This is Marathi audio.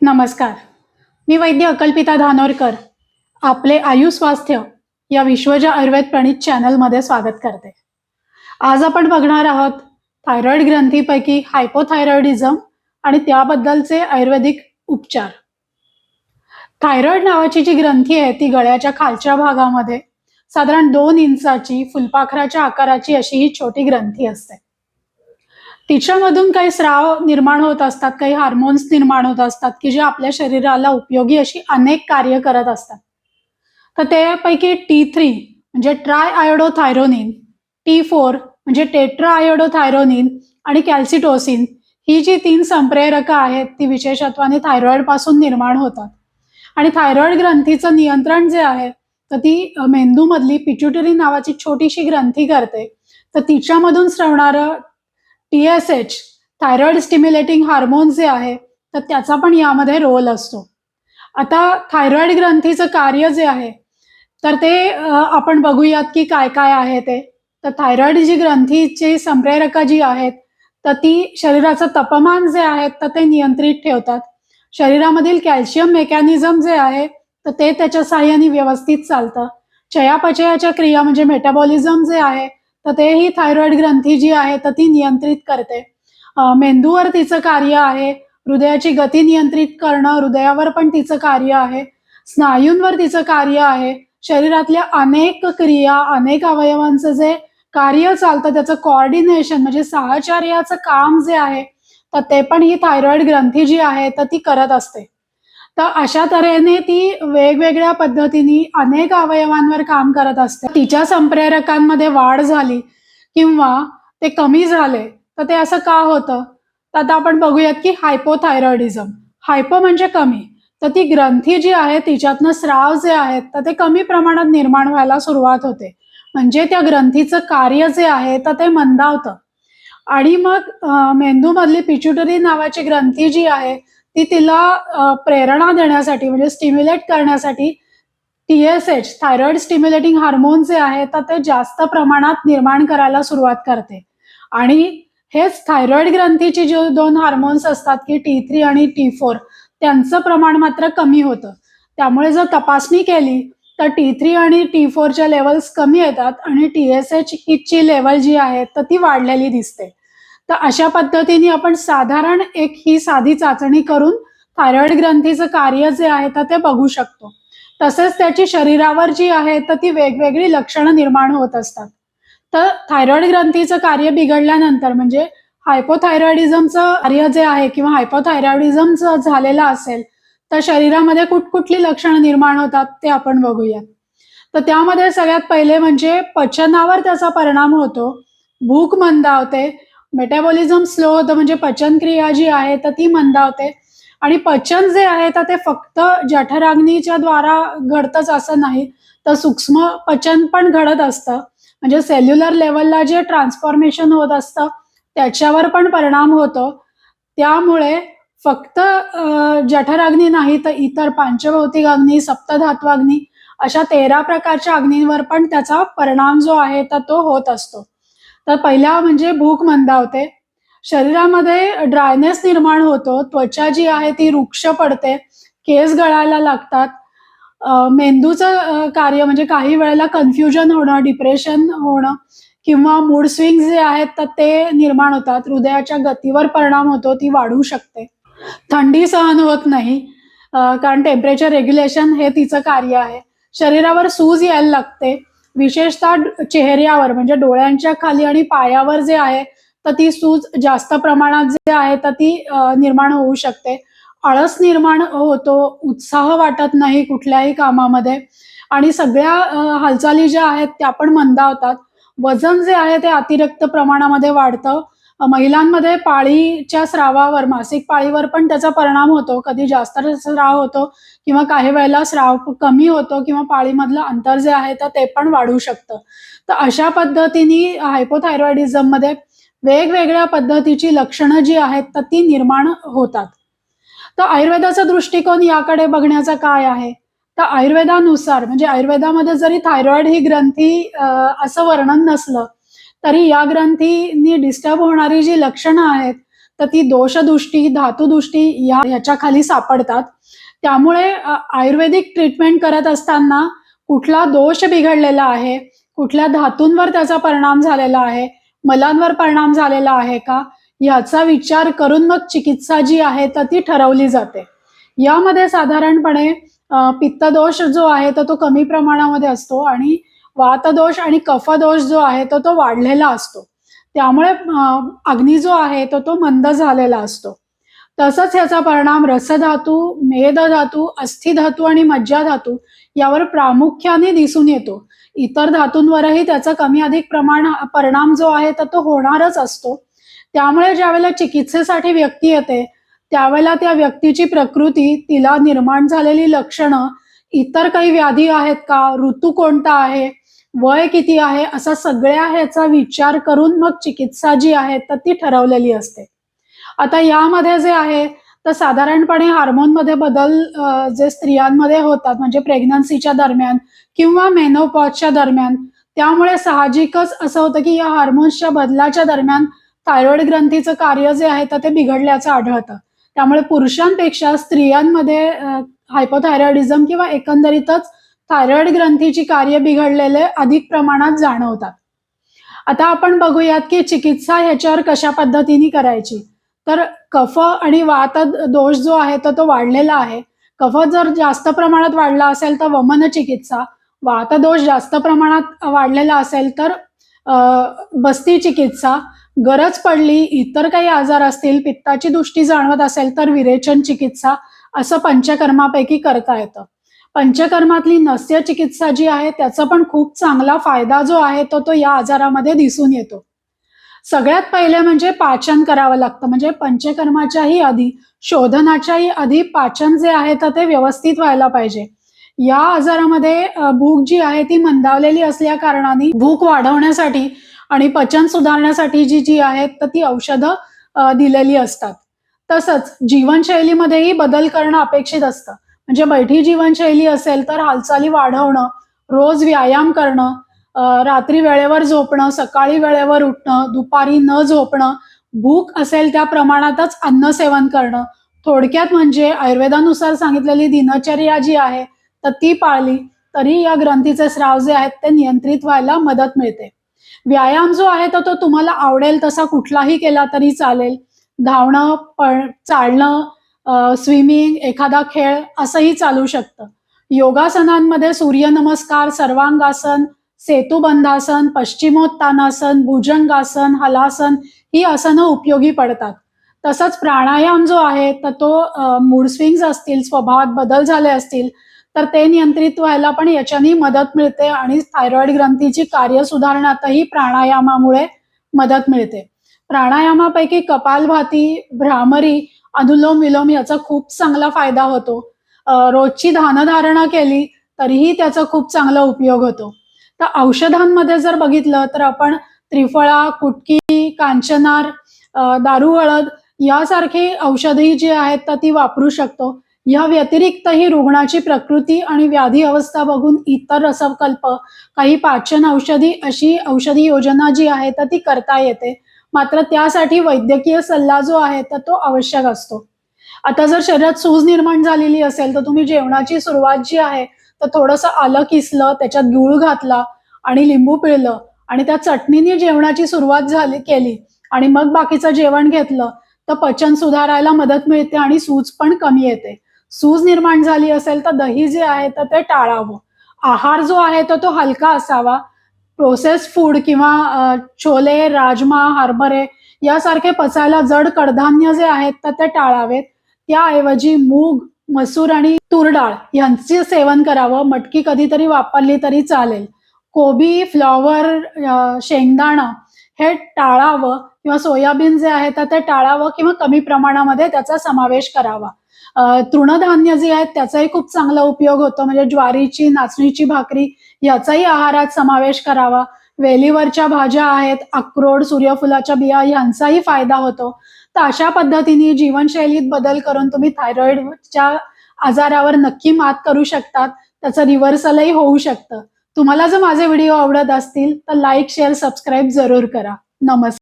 नमस्कार. मी वैद्य अकल्पिता धानोरकर. आपले आयुस्वास्थ्य या विश्वजा आयुर्वेद प्रणीत चॅनलमध्ये स्वागत करते. आज आपण बघणार आहोत थायरॉइड ग्रंथीपैकी हायपोथायरॉइडिझम आणि त्याबद्दलचे आयुर्वेदिक उपचार. थायरॉइड नावाची जी ग्रंथी आहे ती गळ्याच्या खालच्या भागामध्ये साधारण 2 इंचाची फुलपाखराच्या आकाराची अशी ही छोटी ग्रंथी असते. तिच्यामधून काही स्राव निर्माण होत असतात, काही हार्मोन्स निर्माण होत असतात की जे आपल्या शरीराला उपयोगी अशी अनेक कार्य करत असतात. तर त्यापैकी T3 म्हणजे ट्राय आयोडोथायरोनिन, T4 म्हणजे टेट्रा आयोडोथायरोनिन आणि कॅल्सिटोसिन ही जी 3 संप्रेरकं आहेत ती विशेषत्वाने थायरॉइड पासून निर्माण होतात. आणि थायरॉइड ग्रंथीचं नियंत्रण जे आहे तर ती मेंदूमधली पिट्युटरी नावाची छोटीशी ग्रंथी करते. तर तिच्यामधून स्रवणारं TSH थायरॉइड स्टिम्युलेटिंग हार्मोन जे आहे तर त्याचा पण यामध्ये रोल असतो. आता थायरॉइड ग्रंथीचं कार्य जे आहे तर ते आपण बघूयात की काय काय आहे ते. तर थायरॉइड जी ग्रंथीची संप्रेरकं जी आहेत तर ती शरीराचं तापमान जे आहे तर ते नियंत्रित ठेवतात. शरीरामधील कॅल्शियम मेकॅनिझम जे आहे तर ते त्याच्या साहाय्याने व्यवस्थित चालतं. चयापचयाच्या क्रिया म्हणजे मेटाबॉलिझम जे आहे तर ते ही थायरॉइड ग्रंथी जी आहे तर ती नियंत्रित करते. मेंदूवर तिचं कार्य आहे. हृदयाची गती नियंत्रित करणं, हृदयावर पण तिचं कार्य आहे. स्नायूंवर तिचं कार्य आहे. शरीरातल्या अनेक क्रिया, अनेक अवयवांचं जे कार्य चालतं त्याचं कोऑर्डिनेशन म्हणजे साहचर्याचं काम जे आहे तर ते पण ही थायरॉइड ग्रंथी जी आहे तर ती करत असते. तर अशा तऱ्हेने ती वेगवेगळ्या पद्धतीने अनेक अवयवांवर काम करत असते. तिच्या संप्रेरकांमध्ये वाढ झाली किंवा ते कमी झाले तर ते असं का होतं? तर आता आपण बघूयात की हायपोथायरॉइडिझम. हायपो म्हणजे कमी. तर ती ग्रंथी जी आहे तिच्यातनं स्राव जे आहेत तर ते कमी प्रमाणात निर्माण व्हायला सुरुवात होते. म्हणजे त्या ग्रंथीचं कार्य जे आहे तर ते मंदावतं. आणि मग मेंदूमधली पिट्युटरी नावाची ग्रंथी जी आहे ती तिला प्रेरणा देण्यासाठी म्हणजे स्टिम्युलेट करण्यासाठी TSH थायरॉइड स्टिम्युलेटिंग हार्मोन जे आहे तर ते जास्त प्रमाणात निर्माण करायला सुरुवात करते. आणि हेच थायरॉइड ग्रंथीची जे 2 हार्मोन्स असतात की T3 आणि T4 त्यांचं प्रमाण मात्र कमी होतं. त्यामुळे जर तपासणी केली तर T3 आणि T4च्या लेव्हल्स कमी येतात आणि TSH ची लेव्हल जी आहे तर ती वाढलेली दिसते. तर अशा पद्धतीने आपण साधारण एक ही साधी चाचणी करून थायरॉइड ग्रंथीचं कार्य जे आहे तर ते बघू शकतो. तसेच त्याची शरीरावर जी आहे तर ती वेगवेगळी लक्षणं निर्माण होत असतात. तर थायरॉइड ग्रंथीचं कार्य बिघडल्यानंतर म्हणजे हायपोथायरॉइडिझमचं कार्य जे आहे किंवा हायपोथायरॉइडिझम जर झालेलं असेल तर शरीरामध्ये कुठकुठली लक्षणं निर्माण होतात ते आपण बघूया. तर त्यामध्ये सगळ्यात पहिले म्हणजे पचनावर त्याचा परिणाम होतो. भूक मंदावते, मेटाबॉलिझम स्लो होतं म्हणजे पचनक्रिया जी आहे तर ती मंदावते. आणि पचन जे आहे तर ते फक्त जठराग्नीच्या द्वारा घडतंच असं नाही, तर सूक्ष्म पचन पण घडत असतं. म्हणजे सेल्युलर लेव्हलला जे ट्रान्सफॉर्मेशन होत असतं त्याच्यावर पण परिणाम होतो. त्यामुळे फक्त जठराग्नी नाही तर इतर पांचभौतिक अग्नी, सप्तधात्वाग्नी अशा 13 प्रकारच्या अग्नींवर पण त्याचा परिणाम जो आहे तर तो होत असतो. तर पहिला म्हणजे भूक मंदावते. शरीरामध्ये ड्रायनेस निर्माण होतो. त्वचा जी आहे ती रुक्ष पडते. केस गळायला लागतात. मेंदूचं कार्य म्हणजे काही वेळेला कन्फ्युजन होणं, डिप्रेशन होणं किंवा मूड स्विंग्स जे आहेत तर ते निर्माण होतात. हृदयाच्या गतीवर परिणाम होतो, ती वाढू शकते. थंडी सहन होत नाही कारण टेम्परेचर रेग्युलेशन हे तिचं कार्य आहे. शरीरावर सूज यायला लागते. विशेषतः चेहऱ्यावर म्हणजे डोळ्यांच्या खाली आणि पायावर जे आहे तर ती सूज जास्त प्रमाणात जे आहे तर ती निर्माण होऊ शकते. आळस निर्माण होतो, उत्साह वाटत नाही कुठल्याही कामामध्ये आणि सगळ्या हालचाली ज्या आहेत त्या पण मंदावतात. वजन जे आहे ते अतिरिक्त प्रमाणामध्ये वाढतं. महिलांमध्ये पाळीच्या स्रावावर, मासिक पाळीवर पण त्याचा परिणाम होतो. कधी जास्त स्राव होतो किंवा काही वेळेला स्राव कमी होतो किंवा पाळीमधलं अंतर जे आहे तर ते पण वाढू शकतं. तर अशा पद्धतीने हायपोथायरॉइडिझममध्ये वेगवेगळ्या पद्धतीची लक्षणं जी आहेत तर ती निर्माण होतात. तर आयुर्वेदाचा दृष्टिकोन याकडे बघण्याचा काय आहे? तर आयुर्वेदानुसार म्हणजे आयुर्वेदामध्ये जरी थायरॉइड ही ग्रंथी असं वर्णन नसलं, तरी या ग्रंथीनी डिस्टर्ब होणारी जी लक्षणं आहेत, तर ती दोषदुष्टी, धातुदुष्टी ह्याच्या खाली सापडतात. त्यामुळे आयुर्वेदिक ट्रीटमेंट करत असताना कुठला दोष बिघडलेला आहे, कुठल्या धातूंवर त्याचा परिणाम झालेला आहे, मलांवर परिणाम झालेला आहे का, याचा विचार करून मग चिकित्सा जी आहे तर ती ठरवली जाते. यामध्ये साधारणपणे पित्तदोष जो आहे तर तो कमी प्रमाणामध्ये असतो आणि वातदोष आणि कफदोष जो आहे तर तो वाढलेला असतो. त्यामुळे अग्नी जो आहे तर तो मंद झालेला असतो. तसंच ह्याचा परिणाम रसधातू, मेदधातू, अस्थिधातू आणि मज्जाधातू यावर प्रामुख्याने दिसून येतो. इतर धातूंवरही त्याचा कमी अधिक परिणाम जो आहे तर तो होणारच असतो. त्यामुळे ज्यावेळेला चिकित्सेसाठी व्यक्ती येते त्यावेळेला त्या व्यक्तीची प्रकृती, तिला निर्माण झालेली लक्षणं, इतर काही व्याधी आहेत का, ऋतू कोणता आहे, वय किती आहे, असा सगळ्या ह्याचा विचार करून मग चिकित्सा जी आहे तर ती ठरवलेली असते. आता यामध्ये जे आहे तर साधारणपणे हार्मोनमध्ये बदल जे स्त्रियांमध्ये होतात म्हणजे प्रेग्नन्सीच्या दरम्यान किंवा मेनोपॉजच्या दरम्यान, त्यामुळे साहजिकच असं होतं की या हार्मोन्सच्या बदलाच्या दरम्यान थायरॉइड ग्रंथीचं कार्य जे आहे तर ते बिघडल्याचं आढळतं. त्यामुळे पुरुषांपेक्षा स्त्रियांमध्ये हायपोथायरॉइडिझम किंवा एकंदरीतच थायरॉइड ग्रंथीची कार्य बिघडलेले अधिक प्रमाणात जाणवतात. आता आपण बघूयात की चिकित्सा ह्याच्यावर कशा पद्धतीने करायची. तर कफ आणि वात दोष जो आहे तर तो वाढलेला आहे. कफ जर जास्त प्रमाणात वाढला असेल तर वमन चिकित्सा, वातदोष जास्त प्रमाणात वाढलेला असेल तर बस्ती चिकित्सा, गरज पडली इतर काही आजार असतील, पित्ताची दृष्टी जाणवत असेल तर विरेचन चिकित्सा, असं पंचकर्मापैकी करता येतं. पंचकर्मातली नस्य चिकित्सा जी आहे त्याचा पण खूप चांगला फायदा जो आहे तो या आजारामध्ये दिसून येतो. सगळ्यात पहिले म्हणजे पाचन करावं लागतं. म्हणजे पंचकर्माच्याही आधी, शोधनाच्याही आधी पाचन जे आहे तर ते व्यवस्थित व्हायला पाहिजे. या आजारामध्ये भूक जी आहे ती मंदावलेली असल्या कारणाने भूक वाढवण्यासाठी आणि पचन सुधारण्यासाठी जी आहेत तर ती औषधं दिलेली असतात. तसंच जीवनशैलीमध्येही बदल करणं अपेक्षित असतं. म्हणजे बैठी जीवनशैली असेल तर हालचाली वाढवणं, रोज व्यायाम करणं, रात्री वेळेवर झोपणं, सकाळी वेळेवर उठणं, दुपारी न झोपणं, भूक असेल त्या प्रमाणातच अन्न सेवन करणं. थोडक्यात म्हणजे आयुर्वेदानुसार सांगितलेली दिनचर्या जी आहे तर ती पाळली तरी या ग्रंथीचे स्राव जे आहेत ते नियंत्रित व्हायला मदत मिळते. व्यायाम जो आहे तर तो तुम्हाला आवडेल तसा कुठलाही केला तरी चालेल. धावणं, चालणं, स्विमिंग, एखादा खेळ असंही चालू शकतं. योगासनांमध्ये सूर्यनमस्कार, सर्वांगासन, सेतुबंधासन, पश्चिमोत्तानासन, भुजंगासन, हलासन ही आसनं उपयोगी पडतात. तसंच प्राणायाम जो आहे तर तो मूड स्विंग्स असतील, स्वभावात बदल झाले असतील तर ते नियंत्रित व्हायला पण याच्यानी मदत मिळते आणि थायरॉइड ग्रंथीची कार्य सुधारण्यातही प्राणायामामुळे मदत मिळते. प्राणायामापैकी कपालभाती, भ्रामरी, अनुलोम विलोम याचा खूप चांगला फायदा होतो. रोजची ध्यानधारणा केली तरीही त्याचा खूप चांगला उपयोग होतो. तर औषधांमध्ये जर बघितलं तर आपण त्रिफळा, कुटकी, कांचनार, दारू हळद यासारखी औषधही जी आहेत तर ती वापरू शकतो. या व्यतिरिक्तही रुग्णाची प्रकृती आणि व्याधी अवस्था बघून इतर रसकल्प, काही पाचन औषधी अशी औषधी योजना जी आहे तर ती करता येते. मात्र त्यासाठी वैद्यकीय सल्ला जो आहे तर तो आवश्यक असतो. आता जर शरीरात सूज निर्माण झालेली असेल तर तुम्ही जेवणाची सुरुवात जी आहे तर थोडंसं आलं किसलं, त्याच्यात गूळ घातला आणि लिंबू पिळलं आणि त्या चटणीने जेवणाची सुरुवात केली आणि मग बाकीचं जेवण घेतलं तर पचन सुधारायला मदत मिळते आणि सूज पण कमी येते. सूज निर्माण झाली असेल तर दही जे आहे तर ते टाळावं. आहार जो आहे तर तो हलका असावा. प्रोसेस फूड किंवा छोले, राजमा, हरभरे यासारखे पचायला जड कडधान्य जे आहेत तर ते टाळावेत. त्याऐवजी मूग, मसूर आणि तूर डाळ यांचे सेवन करावं. मटकी कधीतरी वापरली तरी चालेल. कोबी, फ्लॉवर, शेंगदाणा हे टाळावं किंवा सोयाबीन जे आहे तर ते टाळावं किंवा कमी प्रमाणामध्ये त्याचा समावेश करावा. तृणधान्य जे आहेत त्याचाही खूप चांगला उपयोग होतो. म्हणजे ज्वारीची, नाचणीची भाकरी याचाही आहारात समावेश करावा. वेलीवरच्या भाज्या आहेत, अक्रोड, सूर्यफुलाच्या बिया यांचाही फायदा होतो. तर अशा पद्धतीने जीवनशैलीत बदल करून तुम्ही थायरॉइडच्या आजारावर नक्की मात करू शकतात. त्याचं रिव्हर्सलही होऊ शकतं. तुम्हाला जर माझे व्हिडिओ आवडत असतील तर लाईक, शेअर, सबस्क्राईब जरूर करा. नमस्कार.